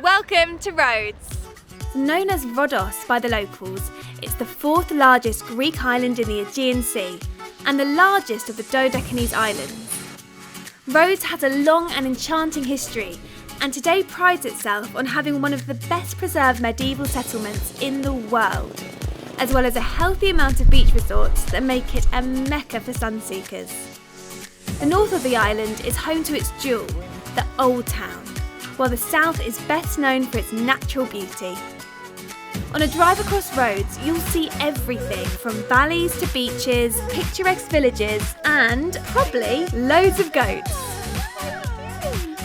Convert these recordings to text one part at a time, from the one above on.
Welcome to Rhodes. Known as Rhodos by the locals, it's the fourth largest Greek island in the Aegean Sea and the largest of the Dodecanese islands. Rhodes has a long and enchanting history and today prides itself on having one of the best preserved medieval settlements in the world, as well as a healthy amount of beach resorts that make it a mecca for sunseekers. The north of the island is home to its jewel, the Old Town, while the south is best known for its natural beauty. On a drive across Rhodes, you'll see everything from valleys to beaches, picturesque villages, and probably loads of goats.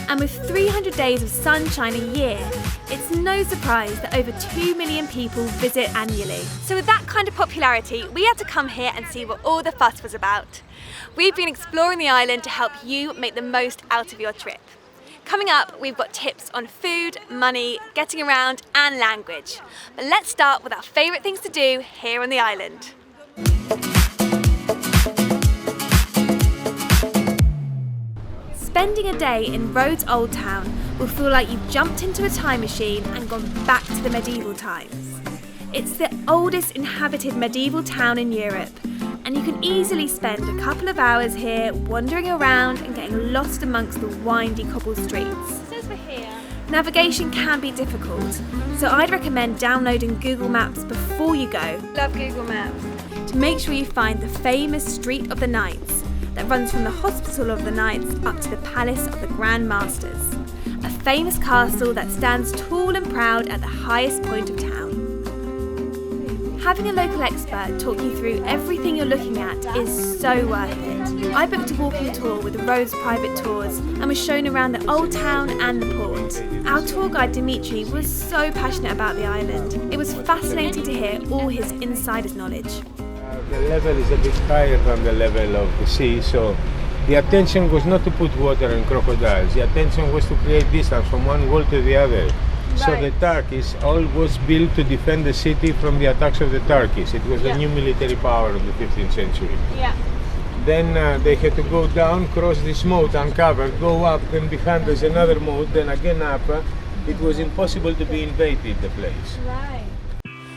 And with 300 days of sunshine a year, it's no surprise that over 2 million people visit annually. So with that kind of popularity, we had to come here and see what all the fuss was about. We've been exploring the island to help you make the most out of your trip. Coming up, we've got tips on food, money, getting around and language. But let's start with our favourite things to do here on the island. Spending a day in Rhodes Old Town will feel like you've jumped into a time machine and gone back to the medieval times. It's the oldest inhabited medieval town in Europe, and you can easily spend a couple of hours here wandering around and getting lost amongst the windy cobbled streets. It says we're here. Navigation can be difficult, so I'd recommend downloading Google Maps before you go. Love Google Maps. To make sure you find the famous Street of the Knights that runs from the Hospital of the Knights up to the Palace of the Grand Masters, a famous castle that stands tall and proud at the highest point of town. Having a local expert talk you through everything you're looking at is so worth it. I booked a walking tour with Rhodes Private Tours and was shown around the Old Town and the port. Our tour guide Dimitri was so passionate about the island. It was fascinating to hear all his insider's knowledge. The level is a bit higher than the level of the sea, so the attention was not to put water and crocodiles. The attention was to create distance from one wall to the other. So the Turkish all was built to defend the city from the attacks of the Turkish. It was the new military power of the 15th century. Yeah. Then they had to go down, cross this moat uncovered, go up, then behind there's another moat, then again up. It was impossible to be invaded, the place. Right.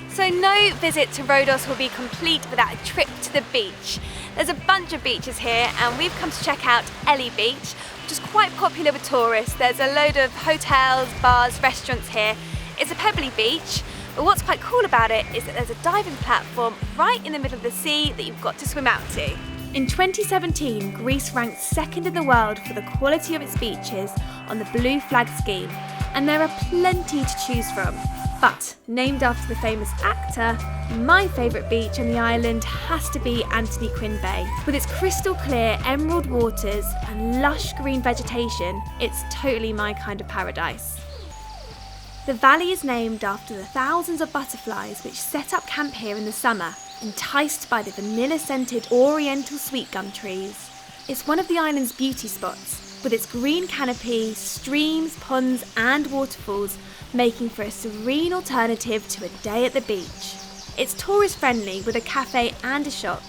So no visit to Rhodos will be complete without a trip to the beach. There's a bunch of beaches here and we've come to check out Ellie Beach, which is quite popular with tourists. There's a load of hotels, bars, restaurants here. It's a pebbly beach, but what's quite cool about it is that there's a diving platform right in the middle of the sea that you've got to swim out to. In 2017, Greece ranked second in the world for the quality of its beaches on the Blue Flag scheme, and there are plenty to choose from. But, named after the famous actor, my favourite beach on the island has to be Anthony Quinn Bay. With its crystal clear emerald waters and lush green vegetation, it's totally my kind of paradise. The valley is named after the thousands of butterflies which set up camp here in the summer, enticed by the vanilla-scented oriental sweet gum trees. It's one of the island's beauty spots, with its green canopy, streams, ponds and waterfalls making for a serene alternative to a day at the beach. It's tourist friendly with a cafe and a shop,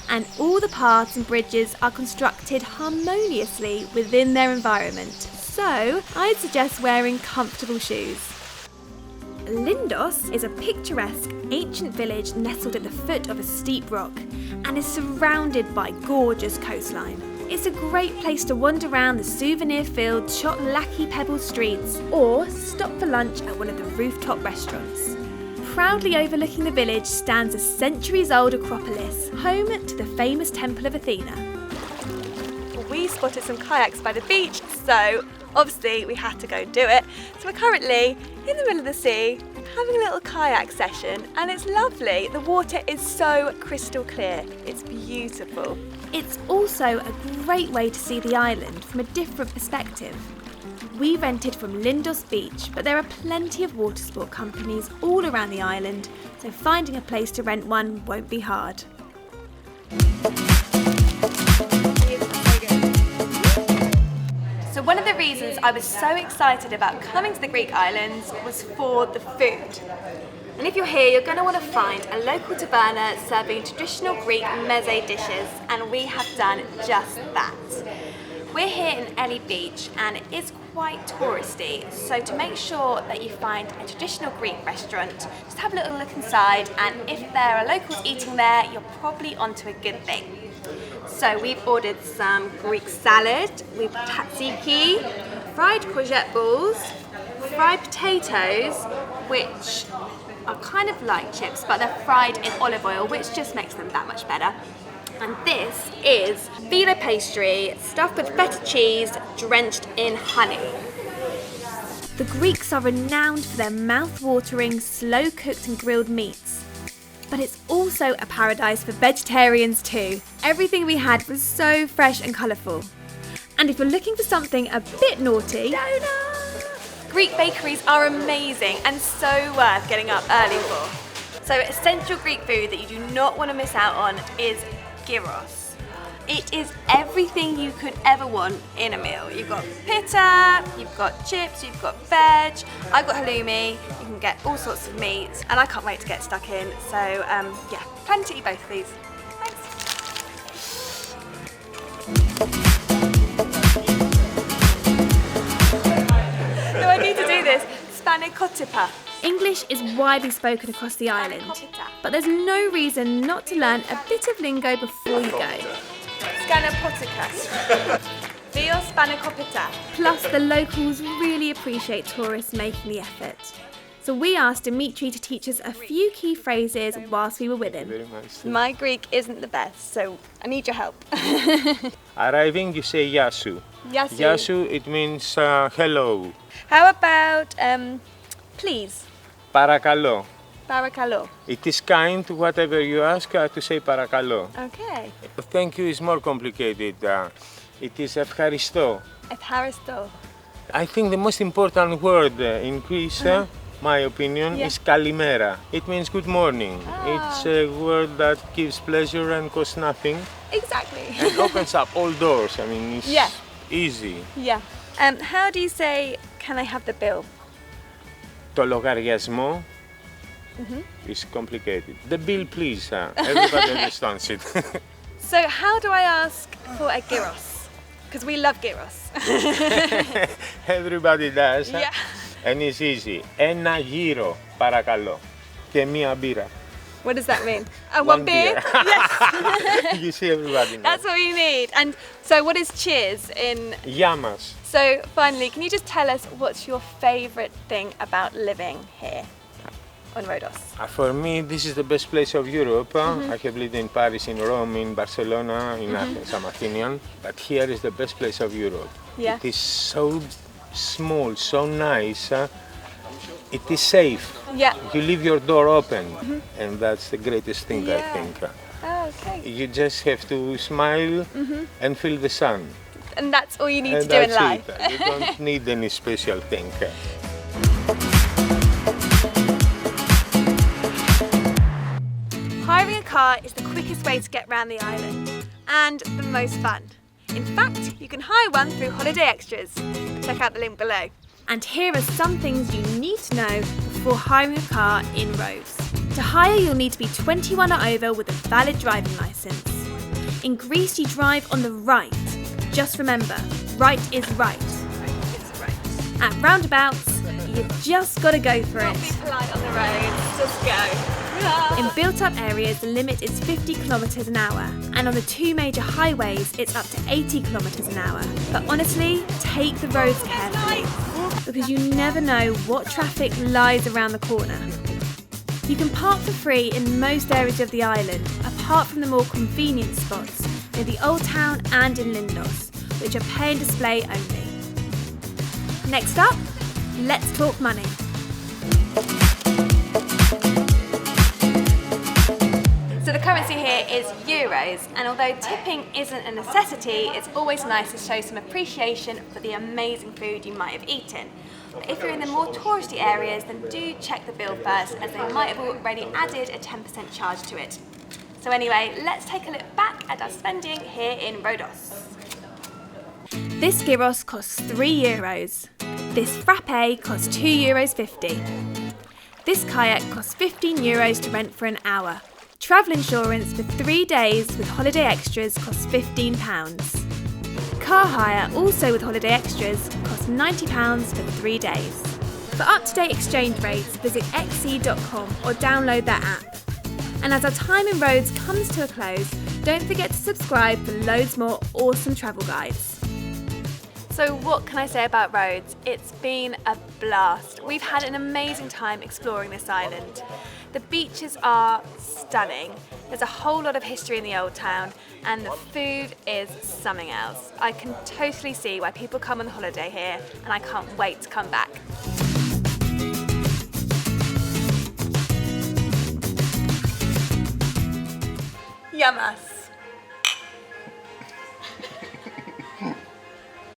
and all the paths and bridges are constructed harmoniously within their environment, so I'd suggest wearing comfortable shoes. LINDOS is a picturesque ancient village nestled at the foot of a steep rock and is surrounded by gorgeous coastline. It's a great place to wander around the souvenir-filled Chotlaki pebble streets or stop for lunch at one of the rooftop restaurants. Proudly overlooking the village stands a centuries-old Acropolis, home to the famous Temple of Athena. We spotted some kayaks by the beach, so obviously we had to go do it. So we're currently in the middle of the sea, having a little kayak session, and it's lovely. The water is so crystal clear. It's beautiful. It's also a great way to see the island from a different perspective. We rented from LINDOS Beach, but there are plenty of water sport companies all around the island, so finding a place to rent one won't be hard. So one of the reasons I was so excited about coming to the Greek islands was for the food. And if you're here, you're going to want to find a local taverna serving traditional Greek meze dishes, and we have done just that. We're here in Ellie Beach and it's quite touristy, so to make sure that you find a traditional Greek restaurant, just have a little look inside, and if there are locals eating there, you're probably onto a good thing. So we've ordered some Greek salad with tzatziki, fried courgette balls, fried potatoes, which are kind of like chips, but they're fried in olive oil, which just makes them that much better. And this is filo pastry stuffed with feta cheese drenched in honey. The Greeks are renowned for their mouth-watering, slow-cooked and grilled meats. But it's also a paradise for vegetarians too. Everything we had was so fresh and colourful. And if you're looking for something a bit naughty, Donuts! Greek bakeries are amazing and so worth getting up early for. So essential Greek food that you do not want to miss out on is gyros. It is everything you could ever want in a meal. You've got pita, you've got chips, you've got veg, I've got halloumi, you can get all sorts of meats, and I can't wait to get stuck in. So yeah, plan to eat both of these. Thanks. No, I need to do this. Spanakopita. English is widely spoken across the island, but there's no reason not to learn a bit of lingo before you go. Skanapotikas. Vio spanakopita. Plus, the locals really appreciate tourists making the effort. So we asked Dimitri to teach us a few key phrases whilst we were with him. Very much. My Greek isn't the best, so I need your help. Arriving, you say yasu. Yasu. Yasu, it means hello. How about please? Parakalo. Barakalo. It is kind, whatever you ask, to say parakalo. Okay. Thank you is more complicated. It is ευχαριστώ. Evharisto. I think the most important word in Greece, my opinion, is kalimera. It means good morning. It's a word that gives pleasure and costs nothing. Exactly. And opens up all doors. I mean, it's easy. Yeah. How do you say, can I have the bill? Το λογαριασμό is complicated. The bill, please. Everybody understands it. So how do I ask for a gyros? Because we love gyros. Everybody does. Yeah. And it's easy. Ένα γύρο, παρακαλώ. Και μία μπύρα. What does that mean? One beer? Yes. You see, everybody knows. That's what we need. And so what is cheers in... Γεια μας. So finally, can you just tell us what's your favourite thing about living here on Rhodos? For me, this is the best place of Europe. I have lived in Paris, in Rome, in Barcelona, in Athens. I'm Athenian. But here is the best place of Europe. Yeah. It is so small, so nice. It is safe. Yeah. You leave your door open, and that's the greatest thing, I think. Oh, okay. You just have to smile and feel the sun. And that's all you need And to do in that's life. it. You don't need any special thing. Hiring a car is the quickest way to get around the island and the most fun. In fact, you can hire one through Holiday Extras. Check out the link below. And here are some things you need to know before hiring a car in Rhodes. To hire, you'll need to be 21 or over with a valid driving licence. In Greece, you drive on the right. Just remember, right is right. It's right. At roundabouts, you've just got to go for Don't it. be polite on the road, just go. In built-up areas, the limit is 50 kilometres an hour, and on the two major highways, it's up to 80 kilometres an hour. But honestly, take the roads carefully, because you never know what traffic lies around the corner. You can park for free in most areas of the island, apart from the more convenient spots near the Old Town and in LINDOS, which are pay and display only. Next up, let's talk money. So the currency here is euros, and although tipping isn't a necessity, it's always nice to show some appreciation for the amazing food you might have eaten. But if you're in the more touristy areas, then do check the bill first, as they might have already added a 10% charge to it. So anyway, let's take a look back at our spending here in Rhodos. This gyros costs €3. This frappe costs €2.50. This kayak costs €15 to rent for an hour. Travel insurance for 3 days with Holiday Extras costs £15. car hire, also with holiday extras, costs £90 for 3 days. For up-to-date exchange rates, visit xc.com or download their app. And as our time in Rhodes comes to a close, don't forget to subscribe for loads more awesome travel guides. So what can I say about Rhodes? It's been a blast. We've had an amazing time exploring this island. The beaches are stunning. There's a whole lot of history in the old town, and the food is something else. I can totally see why people come on holiday here, and I can't wait to come back. Yamas.